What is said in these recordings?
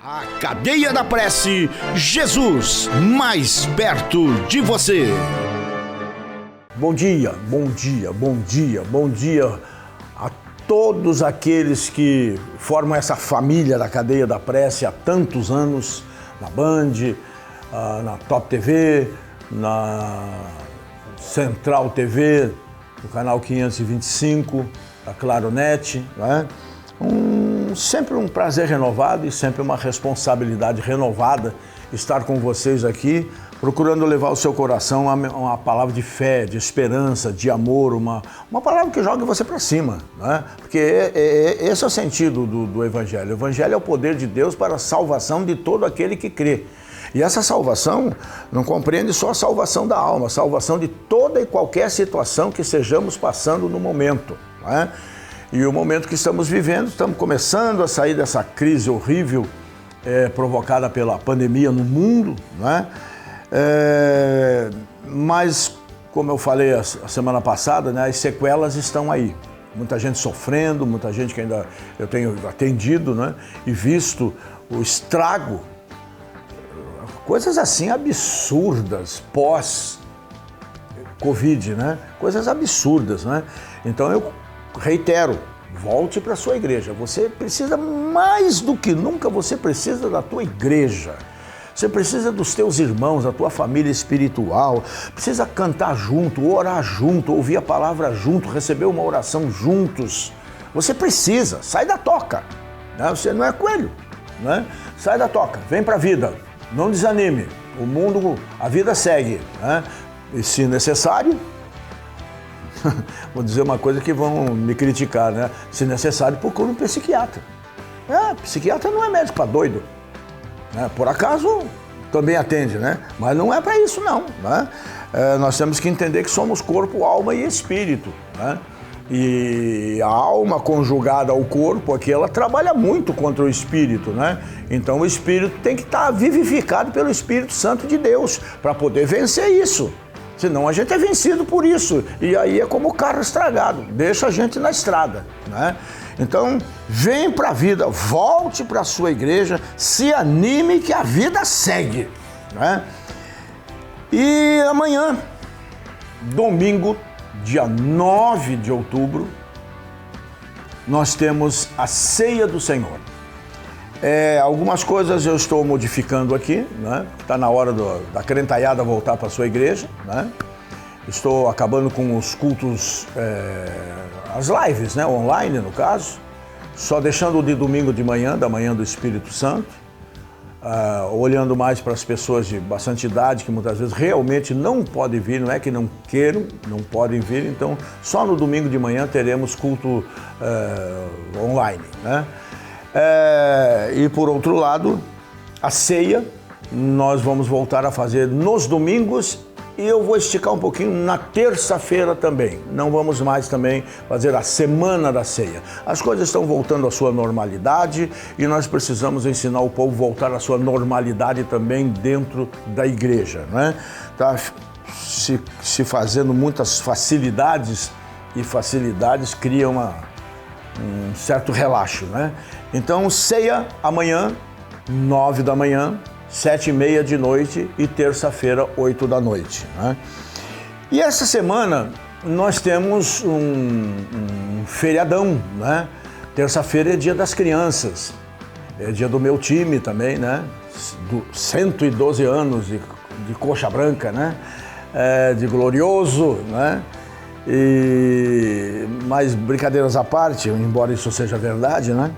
A Cadeia da Prece, Jesus mais perto de você. Bom dia, bom dia, bom dia, bom dia a todos aqueles que formam essa família da Cadeia da Prece há tantos anos, na Band, na Top TV, na Central TV, no canal 525, da Claronet, né? Sempre um prazer renovado e sempre uma responsabilidade renovada estar com vocês aqui, procurando levar ao seu coração uma palavra de fé, de esperança, de amor, uma palavra que jogue você para cima, né? Porque esse é o sentido do Evangelho. O Evangelho é o poder de Deus para a salvação de todo aquele que crê. E essa salvação não compreende só a salvação da alma, a salvação de toda e qualquer situação que estejamos passando no momento, né? E o momento que estamos vivendo, estamos começando a sair dessa crise horrível provocada pela pandemia no mundo, né? Mas, como eu falei a semana passada, né, as sequelas estão aí. Muita gente sofrendo, muita gente que ainda eu tenho atendido, né, e visto o estrago, coisas assim absurdas pós-Covid, né? Coisas absurdas, né? Então eu reitero, volte para a sua igreja. Você precisa mais do que nunca, você precisa da tua igreja. Você precisa dos teus irmãos, da tua família espiritual. Precisa cantar junto, orar junto, ouvir a palavra junto, receber uma oração juntos. Você precisa, sai da toca, né? Você não é coelho, né? Sai da toca, vem para a vida, não desanime. O mundo, a vida segue, né? E se necessário, vou dizer uma coisa que vão me criticar, né? Se necessário, procure um psiquiatra. Psiquiatra não é médico para doido, né? Por acaso também atende, né? Mas não é para isso não, né? Nós temos que entender que somos corpo, alma e espírito, né? E a alma conjugada ao corpo aqui, ela trabalha muito contra o espírito, né? Então o espírito tem que estar vivificado pelo Espírito Santo de Deus para poder vencer isso. Senão a gente é vencido por isso, e aí é como o carro estragado, deixa a gente na estrada, né? Então, vem para a vida, volte para a sua igreja, se anime que a vida segue, né? E amanhã, domingo, dia 9 de outubro, nós temos a Ceia do Senhor. Algumas coisas eu estou modificando aqui, né? Está na hora da crentaiada voltar para a sua igreja, né? Estou acabando com os cultos, as lives, né? Online no caso, só deixando o de domingo de manhã, da manhã do Espírito Santo, olhando mais para as pessoas de bastante idade que muitas vezes realmente não podem vir, não é que não queiram, não podem vir, então só no domingo de manhã teremos culto online, né? E por outro lado, a ceia nós vamos voltar a fazer nos domingos e eu vou esticar um pouquinho na terça-feira também. Não vamos mais também fazer a semana da ceia. As coisas estão voltando à sua normalidade e nós precisamos ensinar o povo a voltar à sua normalidade também dentro da igreja, né? Tá se fazendo muitas facilidades e facilidades criam um certo relaxo, né? Então, ceia amanhã, 9 da manhã, 7h30 da noite e terça-feira, 8 da noite, né? E essa semana nós temos um feriadão, né? Terça-feira é dia das crianças, é dia do meu time também, né? 112 anos de coxa branca, né? De glorioso, né? Mas brincadeiras à parte, embora isso seja verdade, né?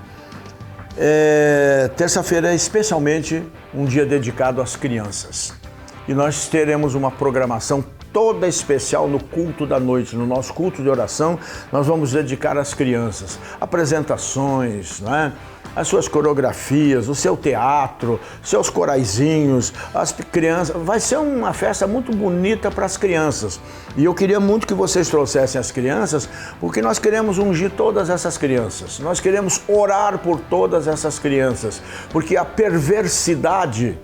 Terça-feira é especialmente um dia dedicado às crianças. E nós teremos uma programação toda especial no culto da noite, no nosso culto de oração, nós vamos dedicar às crianças. Apresentações, né? As suas coreografias, o seu teatro, seus coraizinhos, as crianças. Vai ser uma festa muito bonita para as crianças. E eu queria muito que vocês trouxessem as crianças, porque nós queremos ungir todas essas crianças. Nós queremos orar por todas essas crianças, porque a perversidade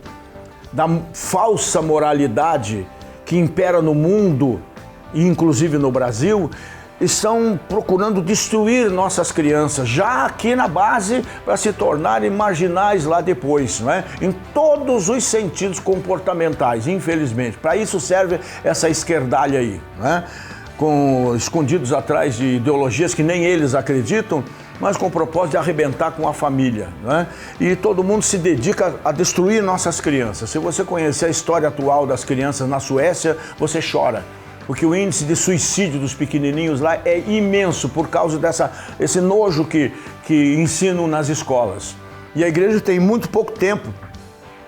da falsa moralidade que impera no mundo, e inclusive no Brasil, estão procurando destruir nossas crianças, já aqui na base, para se tornarem marginais lá depois, não é? Em todos os sentidos comportamentais, infelizmente. Para isso serve essa esquerdalha aí, não é? Escondidos atrás de ideologias que nem eles acreditam, mas com o propósito de arrebentar com a família, né? E todo mundo se dedica a destruir nossas crianças. Se você conhecer a história atual das crianças na Suécia, você chora, porque o índice de suicídio dos pequenininhos lá é imenso por causa desse nojo que ensinam nas escolas. E a igreja tem muito pouco tempo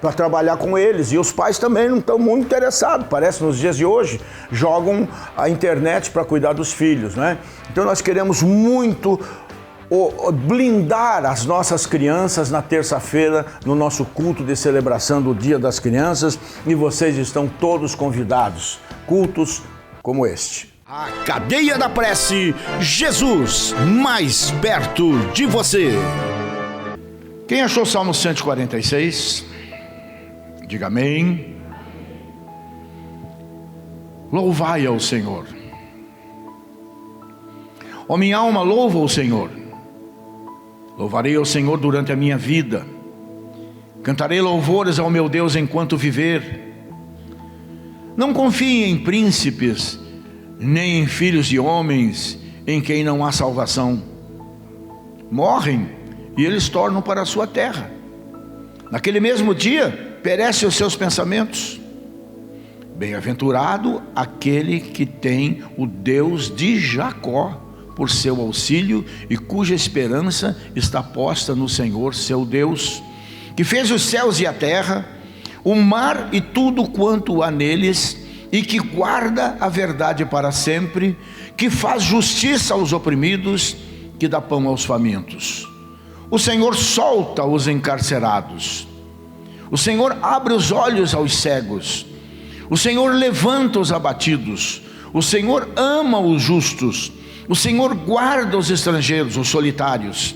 para trabalhar com eles, e os pais também não estão muito interessados, parece, nos dias de hoje, jogam a internet para cuidar dos filhos, né? Então nós queremos muito blindar as nossas crianças na terça-feira, no nosso culto de celebração do Dia das Crianças, e vocês estão todos convidados, cultos como este. A Cadeia da Prece, Jesus mais perto de você. Quem achou o Salmo 146? Diga amém. Louvai ao Senhor. Ó minha alma, louva o Senhor. Louvarei ao Senhor durante a minha vida. Cantarei louvores ao meu Deus enquanto viver. Não confie em príncipes, nem em filhos de homens, em quem não há salvação. Morrem e eles tornam para a sua terra. Naquele mesmo dia, perecem os seus pensamentos. Bem-aventurado aquele que tem o Deus de Jacó por seu auxílio e cuja esperança está posta no Senhor seu Deus, que fez os céus e a terra, o mar e tudo quanto há neles, e que guarda a verdade para sempre, que faz justiça aos oprimidos, que dá pão aos famintos. O Senhor solta os encarcerados. O Senhor abre os olhos aos cegos. O Senhor levanta os abatidos. O Senhor ama os justos. O Senhor guarda os estrangeiros, os solitários.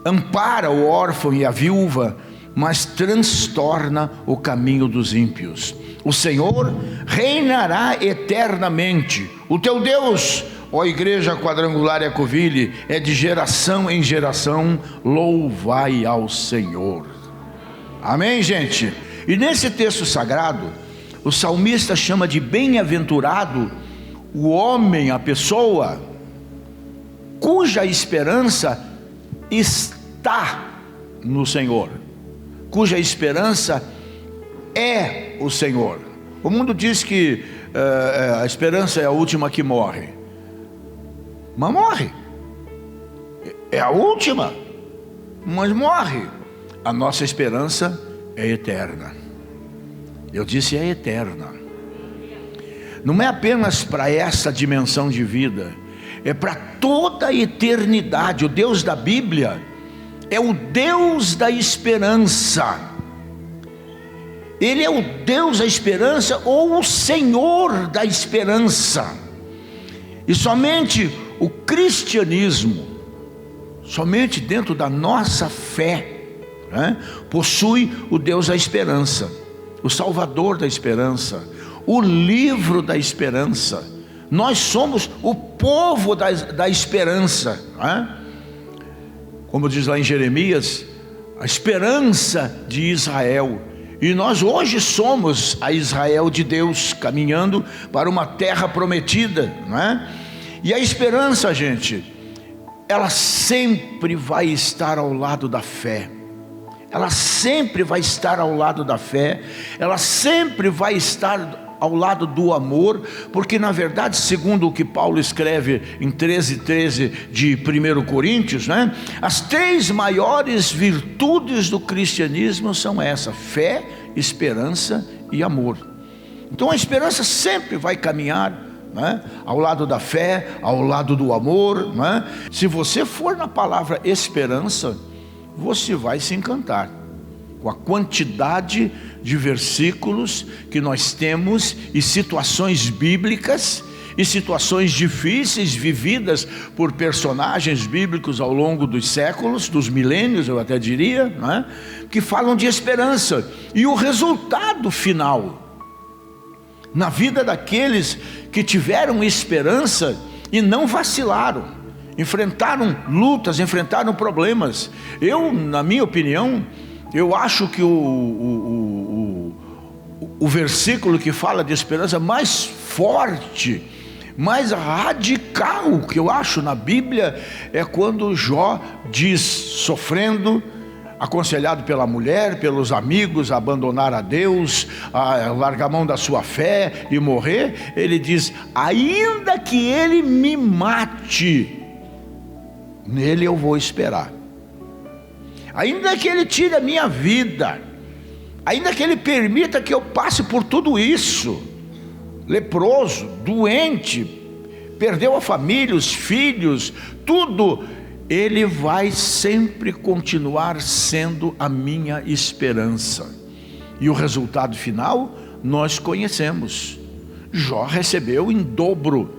Ampara o órfão e a viúva, mas transtorna o caminho dos ímpios. O Senhor reinará eternamente. O teu Deus, ó Igreja Quadrangular Ecoville, é de geração em geração. Louvai ao Senhor. Amém, gente? E nesse texto sagrado, o salmista chama de bem-aventurado o homem, a pessoa, cuja esperança está no Senhor, cuja esperança é o Senhor. O mundo diz que a esperança é a última que morre, mas morre, é a última, mas morre. A nossa esperança é eterna. Eu disse é eterna. Não é apenas para essa dimensão de vida, é para toda a eternidade. O Deus da Bíblia é o Deus da esperança. Ele é o Deus da esperança, ou o Senhor da esperança. E somente o cristianismo, somente dentro da nossa fé, possui o Deus da esperança, o Salvador da esperança, o livro da esperança. Nós somos o povo da esperança, como diz lá em Jeremias, a esperança de Israel. E nós hoje somos a Israel de Deus, caminhando para uma terra prometida, E a esperança, gente, ela sempre vai estar ao lado da fé. Ela sempre vai estar ao lado da fé, ela sempre vai estar ao lado do amor, porque na verdade, segundo o que Paulo escreve em 13:13 de 1 Coríntios, as três maiores virtudes do cristianismo são essa: fé, esperança e amor. Então a esperança sempre vai caminhar ao lado da fé, ao lado do amor. Se você for na palavra esperança, você vai se encantar com a quantidade de versículos que nós temos, e situações bíblicas, e situações difíceis vividas por personagens bíblicos ao longo dos séculos, dos milênios, eu até diria, que falam de esperança. E o resultado final na vida daqueles que tiveram esperança e não vacilaram, enfrentaram lutas, enfrentaram problemas. Na minha opinião, eu acho que o versículo que fala de esperança mais forte, mais radical que eu acho na Bíblia, é quando Jó diz, sofrendo, aconselhado pela mulher, pelos amigos, a abandonar a Deus, a largar a mão da sua fé e morrer, ele diz: ainda que ele me mate, nele eu vou esperar. Ainda que ele tire a minha vida, ainda que ele permita que eu passe por tudo isso, leproso, doente, perdeu a família, os filhos, tudo, ele vai sempre continuar sendo a minha esperança. E o resultado final nós conhecemos. Jó recebeu em dobro,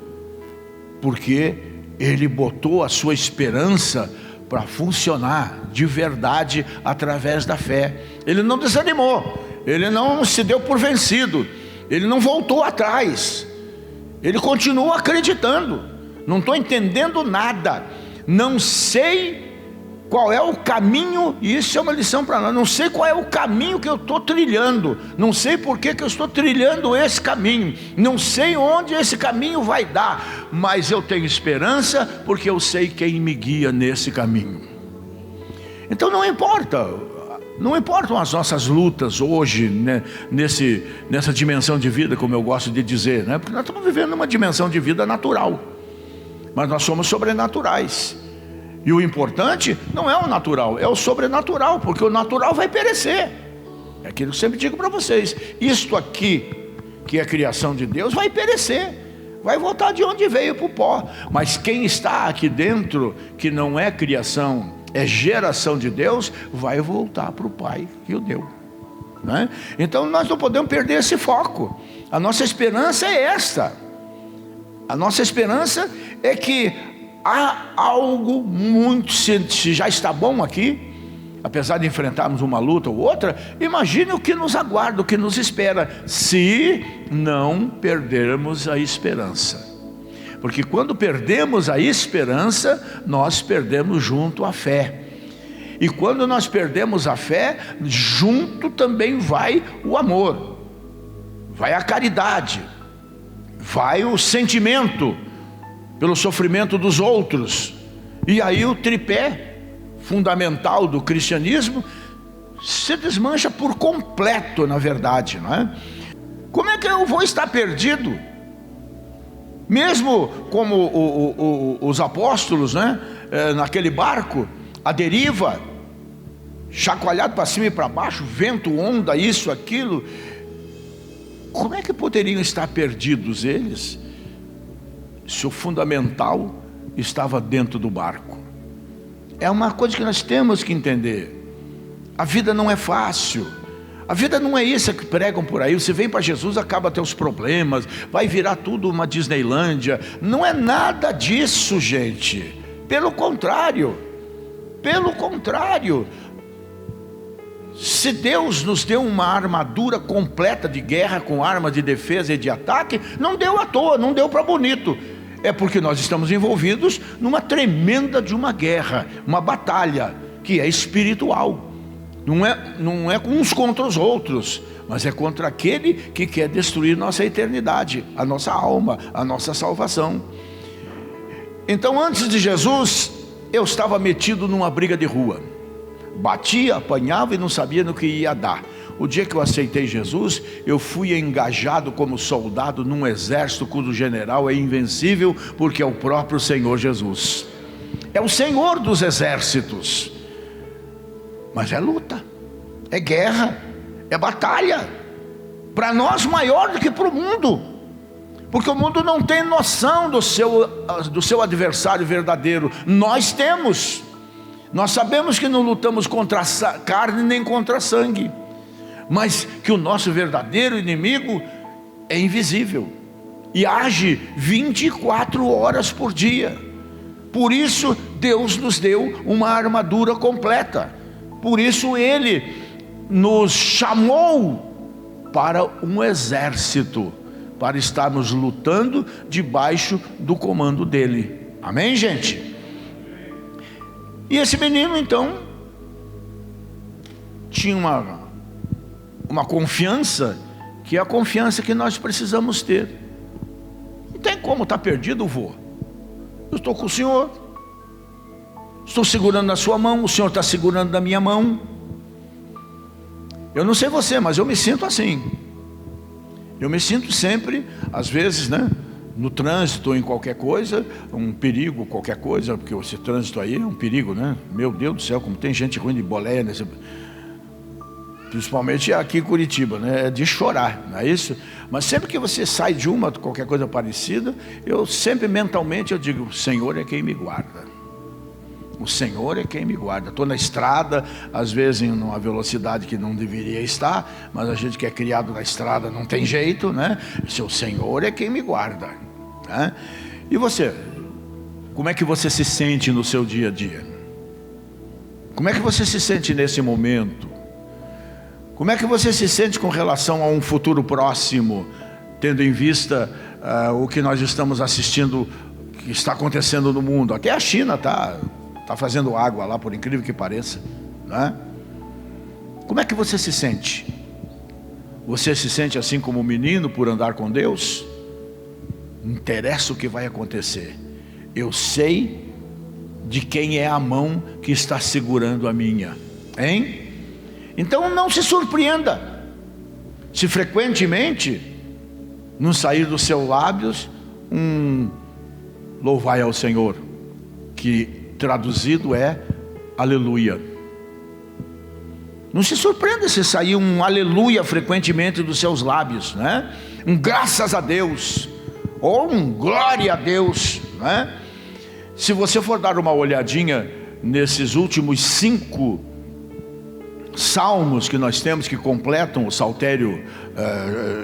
porque ele botou a sua esperança para funcionar de verdade através da fé. Ele não desanimou, ele não se deu por vencido, ele não voltou atrás, ele continua acreditando. Não estou entendendo nada, não sei qual é o caminho, e isso é uma lição para nós. Não sei qual é o caminho que eu estou trilhando, não sei por que eu estou trilhando esse caminho, não sei onde esse caminho vai dar, mas eu tenho esperança, porque eu sei quem me guia nesse caminho. Então não importam as nossas lutas hoje, né, nessa dimensão de vida, como eu gosto de dizer, né, porque nós estamos vivendo uma dimensão de vida natural, mas nós somos sobrenaturais. E o importante não é o natural, é o sobrenatural, porque o natural vai perecer. É aquilo que eu sempre digo para vocês: isto aqui, que é a criação de Deus, vai perecer, vai voltar de onde veio, para o pó. Mas quem está aqui dentro, que não é criação, é geração de Deus, vai voltar para o Pai que o deu, né? Então nós não podemos perder esse foco. A nossa esperança é esta. A nossa esperança é que há algo muito, se já está bom aqui, apesar de enfrentarmos uma luta ou outra, imagine o que nos aguarda, o que nos espera, se não perdermos a esperança. Porque quando perdemos a esperança, nós perdemos junto a fé. E quando nós perdemos a fé, junto também vai o amor, vai a caridade, vai o sentimento pelo sofrimento dos outros. E aí o tripé fundamental do cristianismo se desmancha por completo, na verdade, não é? Como é que eu vou estar perdido? Mesmo como os apóstolos, né, naquele barco, a deriva, chacoalhado para cima e para baixo, vento, onda, isso, aquilo, como é que poderiam estar perdidos eles, se o fundamental estava dentro do barco? É uma coisa que nós temos que entender. A vida não é fácil, a vida não é isso que pregam por aí. Você vem para Jesus, acaba teus problemas, vai virar tudo uma Disneylândia. Não é nada disso, gente. Pelo contrário, se Deus nos deu uma armadura completa de guerra, com arma de defesa e de ataque, não deu à toa, não deu para bonito. É porque nós estamos envolvidos numa tremenda de uma guerra, uma batalha que é espiritual. Não é uns contra os outros, mas é contra aquele que quer destruir nossa eternidade, a nossa alma, a nossa salvação. Então, antes de Jesus, eu estava metido numa briga de rua, batia, apanhava e não sabia no que ia dar. O dia que eu aceitei Jesus, eu fui engajado como soldado num exército cujo general é invencível, porque é o próprio Senhor Jesus. É o Senhor dos exércitos. Mas é luta, é guerra, é batalha. Para nós maior do que para o mundo, porque o mundo não tem noção do seu adversário verdadeiro. Nós temos. Nós sabemos que não lutamos contra a carne nem contra sangue, mas que o nosso verdadeiro inimigo é invisível e age 24 horas por dia. Por isso Deus nos deu uma armadura completa. Por isso Ele nos chamou para um exército, para estarmos lutando debaixo do comando dele. Amém, gente? E esse menino então tinha uma confiança, que é a confiança que nós precisamos ter. Não tem como estar perdido, vô. Eu estou com o Senhor, estou segurando na sua mão, o Senhor está segurando na minha mão. Eu não sei você, mas eu me sinto assim. Eu me sinto sempre, às vezes, né, no trânsito ou em qualquer coisa, um perigo, qualquer coisa, porque esse trânsito aí é um perigo, né? Meu Deus do céu, como tem gente ruim de boleia nesse... Principalmente aqui em Curitiba, né? É de chorar, não é isso? Mas sempre que você sai de qualquer coisa parecida, eu sempre mentalmente eu digo: o Senhor é quem me guarda. O Senhor é quem me guarda. Estou na estrada, às vezes em uma velocidade que não deveria estar, mas a gente que é criado na estrada não tem jeito, né? O Senhor é quem me guarda, né? E você? Como é que você se sente no seu dia a dia? Como é que você se sente nesse momento? Como é que você se sente com relação a um futuro próximo, tendo em vista o que nós estamos assistindo, que está acontecendo no mundo? Até a China está fazendo água lá, por incrível que pareça, né? Como é que você se sente? Você se sente assim como um menino por andar com Deus? Não interessa o que vai acontecer, eu sei de quem é a mão que está segurando a minha, hein? Então não se surpreenda se frequentemente não sair dos seus lábios louvai ao Senhor, que traduzido é aleluia. Não se surpreenda se sair um aleluia frequentemente dos seus lábios, né? Um graças a Deus, ou um glória a Deus, né? Se você for dar uma olhadinha nesses últimos 5 salmos que nós temos, que completam o saltério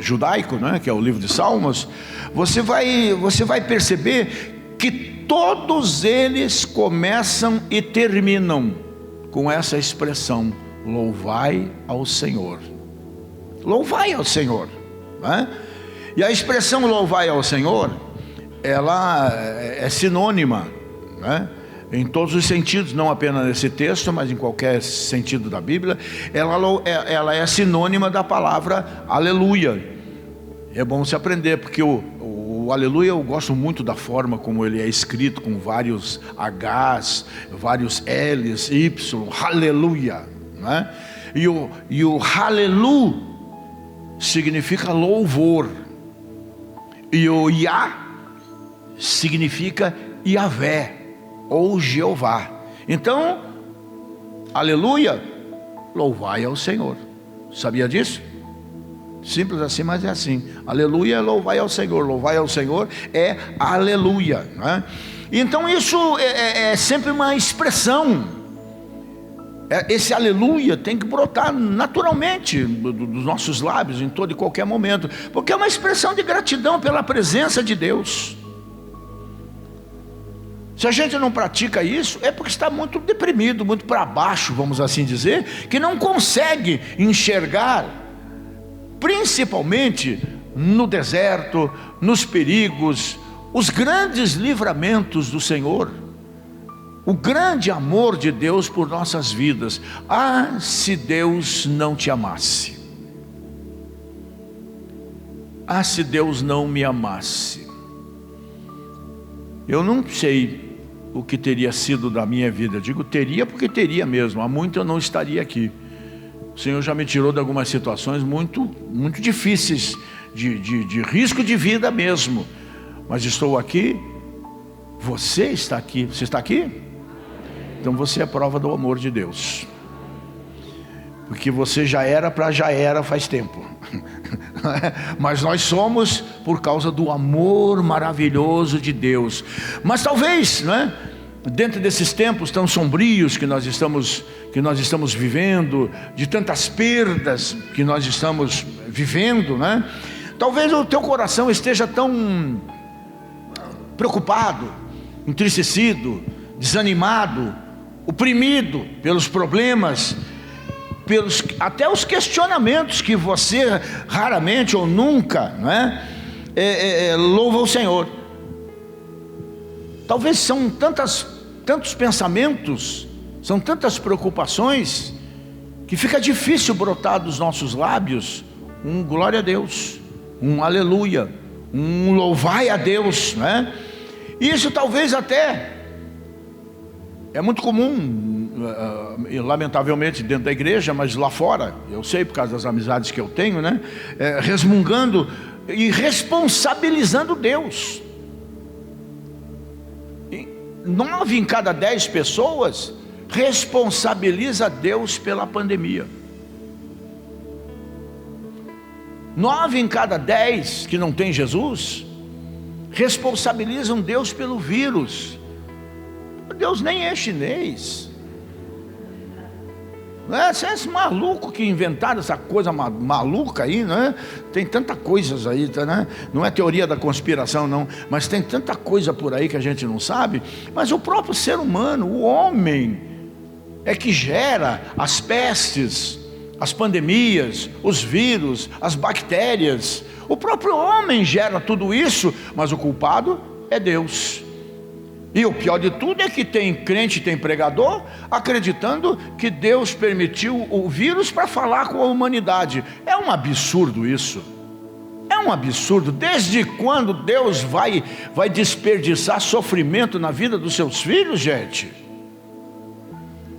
judaico, né, que é o livro de Salmos, você vai perceber que todos eles começam e terminam com essa expressão: louvai ao Senhor. Louvai ao Senhor, né? E a expressão louvai ao Senhor, ela é sinônima, né, em todos os sentidos, não apenas nesse texto, mas em qualquer sentido da Bíblia. Ela é sinônima da palavra aleluia. É bom se aprender, porque o aleluia, eu gosto muito da forma como ele é escrito, com vários H's, vários L's, Y, aleluia, né? E o halelu significa louvor, e o Yah significa Yahvé, ou Jeová. Então, aleluia, louvai ao Senhor. Sabia disso? Simples assim, mas é assim. Aleluia, louvai ao Senhor. Louvai ao Senhor é aleluia, né? Então isso é sempre uma expressão. Esse aleluia tem que brotar naturalmente dos nossos lábios em todo e qualquer momento, porque é uma expressão de gratidão pela presença de Deus. Se a gente não pratica isso, é porque está muito deprimido, muito para baixo, vamos assim dizer, que não consegue enxergar, principalmente no deserto, nos perigos, os grandes livramentos do Senhor, o grande amor de Deus por nossas vidas. Ah, se Deus não te amasse! Ah, se Deus não me amasse! Eu não sei o que teria sido da minha vida. Eu digo teria porque teria mesmo. Há muito eu não estaria aqui. O Senhor já me tirou de algumas situações muito difíceis, de risco de vida mesmo. Mas estou aqui. Você está aqui. Você está aqui? Então você é prova do amor de Deus. Porque você já era faz tempo. Mas nós somos por causa do amor maravilhoso de Deus. Mas talvez, né, dentro desses tempos tão sombrios que nós estamos vivendo, de tantas perdas que nós estamos vivendo, né, talvez o teu coração esteja tão preocupado, entristecido, desanimado, oprimido pelos problemas, até os questionamentos que você raramente ou nunca, né, louva o Senhor. Talvez são tantos pensamentos, são tantas preocupações, que fica difícil brotar dos nossos lábios um glória a Deus, um aleluia, um louvai a Deus, né? Isso talvez até é muito comum, lamentavelmente dentro da igreja, mas lá fora, eu sei por causa das amizades que eu tenho, né? Resmungando e responsabilizando Deus. 9 em cada 10 pessoas responsabiliza Deus pela pandemia. 9 em cada 10 que não tem Jesus responsabilizam Deus pelo vírus. Deus nem é chinês. Não é esse maluco que inventaram essa coisa maluca aí, né? Tem tanta coisa aí, né? Não é teoria da conspiração não, mas tem tanta coisa por aí que a gente não sabe. Mas o próprio ser humano, o homem, é que gera as pestes, as pandemias, os vírus, as bactérias. O próprio homem gera tudo isso, mas o culpado é Deus. E o pior de tudo é que tem crente, tem pregador, acreditando que Deus permitiu o vírus para falar com a humanidade. É um absurdo isso. É um absurdo. Desde quando Deus vai desperdiçar sofrimento na vida dos seus filhos, gente?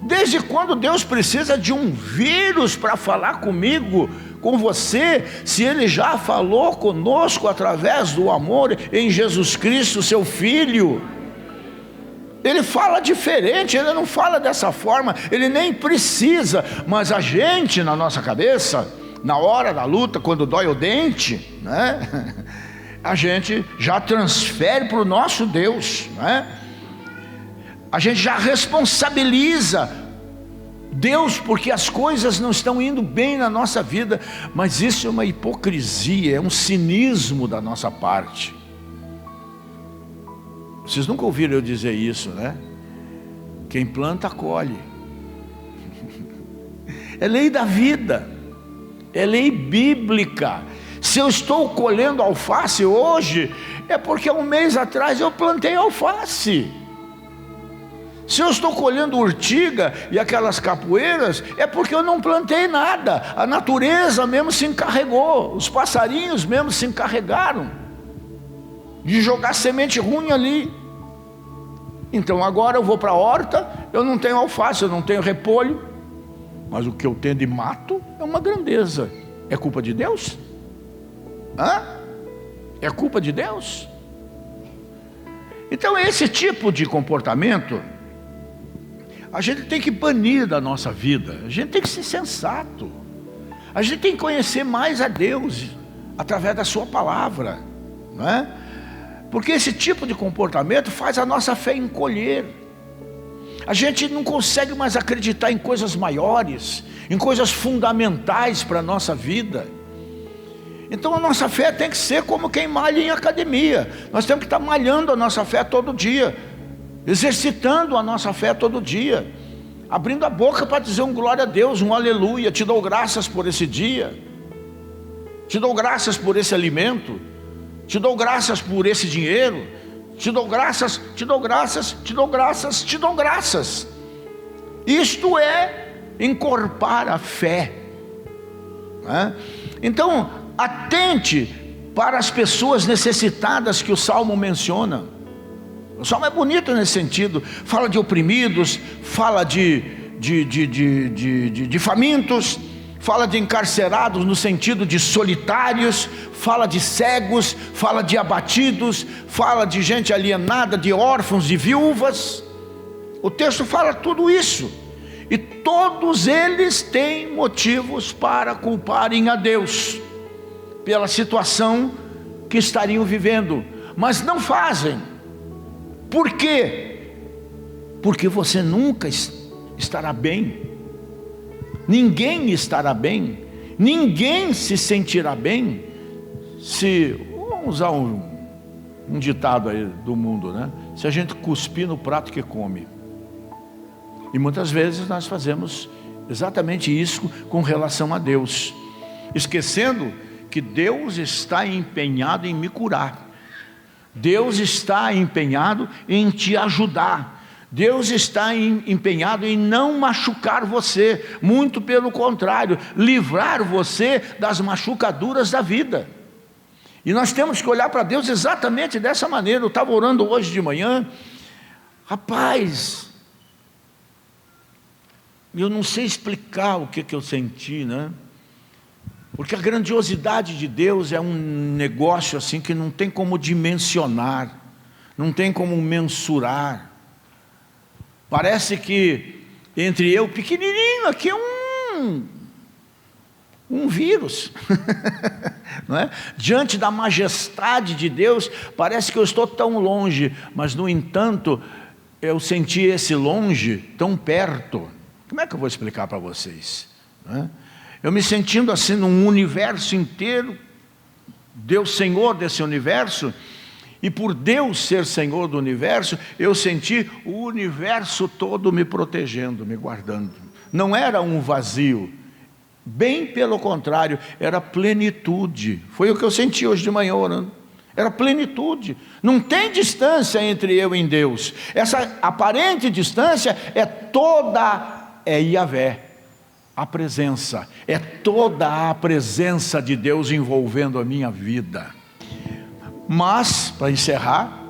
Desde quando Deus precisa de um vírus para falar comigo, com você, se Ele já falou conosco através do amor em Jesus Cristo, seu Filho? Ele fala diferente, Ele não fala dessa forma, Ele nem precisa. Mas a gente, na nossa cabeça, na hora da luta, quando dói o dente, né? A gente já transfere para o nosso Deus, né? A gente já responsabiliza Deus porque as coisas não estão indo bem na nossa vida. Mas isso é uma hipocrisia, é um cinismo da nossa parte. Vocês nunca ouviram eu dizer isso, né? Quem planta, colhe. É lei da vida, é lei bíblica. Se eu estou colhendo alface hoje, é porque há um mês atrás eu plantei alface. Se eu estou colhendo urtiga e aquelas capoeiras, é porque eu não plantei nada. A natureza mesmo se encarregou, os passarinhos mesmo se encarregaram de jogar semente ruim ali. Então agora eu vou para a horta, eu não tenho alface, eu não tenho repolho, mas o que eu tenho de mato é uma grandeza. É culpa de Deus? É culpa de Deus? Então esse tipo de comportamento a gente tem que banir da nossa vida. A gente tem que ser sensato. A gente tem que conhecer mais a Deus através da sua palavra, não é? Porque esse tipo de comportamento faz a nossa fé encolher. A gente não consegue mais acreditar em coisas maiores, em coisas fundamentais para a nossa vida. Então a nossa fé tem que ser como quem malha em academia. Nós temos que estar malhando a nossa fé todo dia, exercitando a nossa fé todo dia, abrindo a boca para dizer um glória a Deus, um aleluia. Te dou graças por esse dia, te dou graças por esse alimento, te dou graças por esse dinheiro, te dou graças, te dou graças, te dou graças, te dou graças. Isto é encorpar a fé, né? Então atente para as pessoas necessitadas que o Salmo menciona. O Salmo é bonito nesse sentido. Fala de oprimidos, fala de famintos, fala de encarcerados no sentido de solitários, fala de cegos, fala de abatidos, fala de gente alienada, de órfãos, de viúvas. O texto fala tudo isso. E todos eles têm motivos para culparem a Deus pela situação que estariam vivendo, mas não fazem. Por quê? Porque você nunca estará bem. Ninguém estará bem. Ninguém se sentirá bem se, vamos usar um ditado aí do mundo, né? Se a gente cuspir no prato que come. E muitas vezes nós fazemos exatamente isso com relação a Deus, esquecendo porque Deus está empenhado em me curar. Deus está empenhado em te ajudar. Deus está empenhado em não machucar você, muito pelo contrário, livrar você das machucaduras da vida. E nós temos que olhar para Deus exatamente dessa maneira. Eu estava orando hoje de manhã, rapaz, eu não sei explicar o que eu senti, né? Porque a grandiosidade de Deus é um negócio assim que não tem como dimensionar, não tem como mensurar. Parece que entre eu, pequenininho, aqui é um vírus, não é? Diante da majestade de Deus, parece que eu estou tão longe, mas no entanto, eu senti esse longe tão perto. Como é que eu vou explicar para vocês? Não é? Eu me sentindo assim num universo inteiro, Deus Senhor desse universo, e por Deus ser Senhor do universo, eu senti o universo todo me protegendo, me guardando. Não era um vazio, bem pelo contrário, era plenitude. Foi o que eu senti hoje de manhã orando. Era plenitude. Não tem distância entre eu e Deus. Essa aparente distância é Yahvé. A presença, é toda a presença de Deus envolvendo a minha vida. Mas, para encerrar,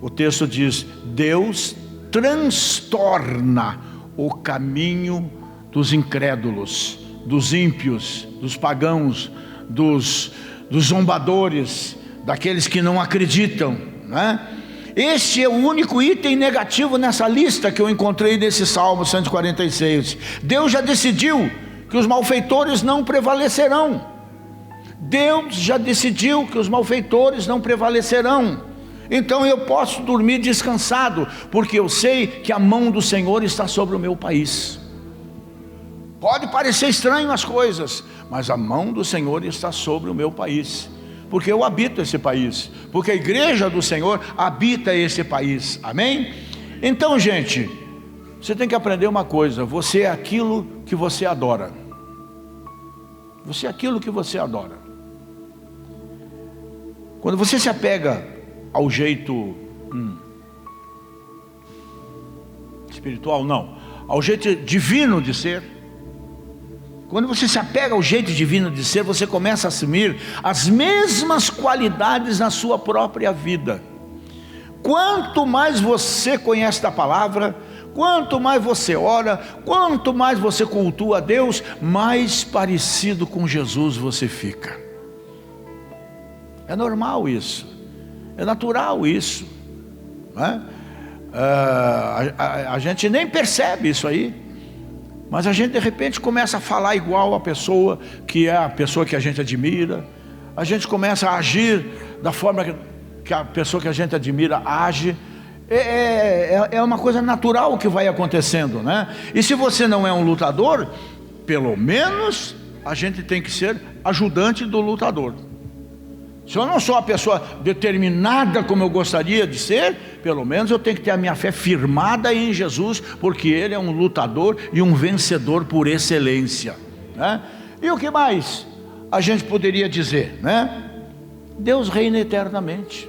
o texto diz: Deus transtorna o caminho dos incrédulos, dos ímpios, dos pagãos, dos zombadores, daqueles que não acreditam, né? Este é o único item negativo nessa lista que eu encontrei nesse Salmo 146. Deus já decidiu que os malfeitores não prevalecerão. Deus já decidiu que os malfeitores não prevalecerão. Então eu posso dormir descansado, porque eu sei que a mão do Senhor está sobre o meu país. Pode parecer estranho as coisas, mas a mão do Senhor está sobre o meu país. Porque eu habito esse país, porque a igreja do Senhor habita esse país, amém? Então, gente, você tem que aprender uma coisa: você é aquilo que você adora. Você é aquilo que você adora. Quando você se apega ao jeito espiritual, não, ao jeito divino de ser, quando você se apega ao jeito divino de ser, você começa a assumir as mesmas qualidades na sua própria vida. Quanto mais você conhece da palavra, quanto mais você ora, quanto mais você cultua a Deus, mais parecido com Jesus você fica. É normal isso, é natural isso, não é? A gente nem percebe isso aí. Mas a gente de repente começa a falar igual a pessoa que é a pessoa que a gente admira. A gente começa a agir da forma que a pessoa que a gente admira age. É uma coisa natural que vai acontecendo, né? E se você não é um lutador, pelo menos a gente tem que ser ajudante do lutador. Se eu não sou a pessoa determinada como eu gostaria de ser, pelo menos eu tenho que ter a minha fé firmada em Jesus, porque Ele é um lutador e um vencedor por excelência, né? E o que mais a gente poderia dizer, né? Deus reina eternamente.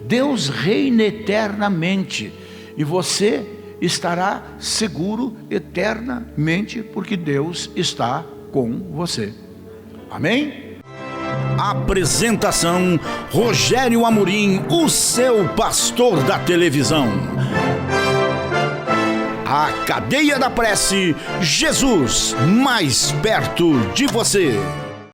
Deus reina eternamente. E você estará seguro eternamente, porque Deus está com você. Amém? Apresentação: Rogério Amorim, o seu pastor da televisão. A Cadeia da Prece, Jesus mais perto de você.